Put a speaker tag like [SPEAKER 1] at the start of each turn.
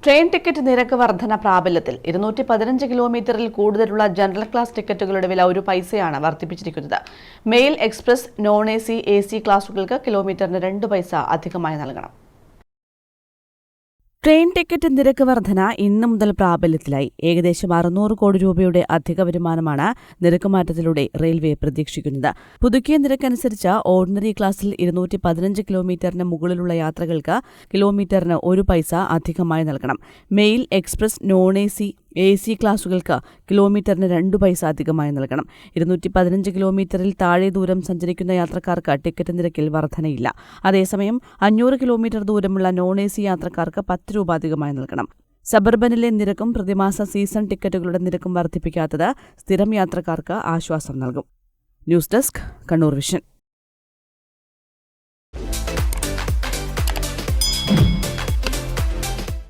[SPEAKER 1] Train ticket നിരക്ക് വർധന പ്രാബല്യത്തിൽ 215 കിലോമീറ്ററിൽ കൂടുതലുള്ള ജനറൽ ക്ലാസ് ടിക്കറ്റുകളുടെ വില 1 പൈസയാണ് വർദ്ധിപ്പിച്ചിരിക്കുന്നത്. Mail, express, non AC, AC ക്ലാസുകൾക്ക് കിലോമീറ്ററിന് 2 പൈസ അധികമായി നൽകണം. ട്രെയിൻ ടിക്കറ്റ് നിരക്ക് വർധന ഇന്നു മുതൽ പ്രാബല്യത്തിലായി. ഏകദേശം 600 കോടി രൂപയുടെ അധിക വരുമാനമാണ് നിരക്ക് മാറ്റത്തിലൂടെ റെയിൽവേ പ്രതീക്ഷിക്കുന്നത്. പുതുക്കിയ നിരക്കനുസരിച്ച് ഓർഡിനറി ക്ലാസ്സിൽ 215 കിലോമീറ്ററിന് മുകളിലുള്ള യാത്രകൾക്ക് കിലോമീറ്ററിന് 1 പൈസ അധികമായി നൽകണം. മെയിൽ, എക്സ്പ്രസ്, നോൺ AC ക്ലാസുകൾക്ക് കിലോമീറ്ററിന് 2 പൈസ അധികമായി നൽകണം. 215 കിലോമീറ്ററിൽ താഴെ ദൂരം സഞ്ചരിക്കുന്ന യാത്രക്കാർക്ക് ടിക്കറ്റ് നിരക്കിൽ വർധനയില്ല. അതേസമയം 500 കിലോമീറ്റർ ദൂരമുള്ള നോൺ AC യാത്രക്കാർക്ക് 10 രൂപ അധികമായി നൽകണം. സബർബനിലെ നിരക്കും പ്രതിമാസ സീസൺ ടിക്കറ്റുകളുടെ നിരക്കും വർദ്ധിപ്പിക്കാത്തത് സ്ഥിരം യാത്രക്കാർക്ക് ആശ്വാസം നൽകും. News desk, Kannur vision.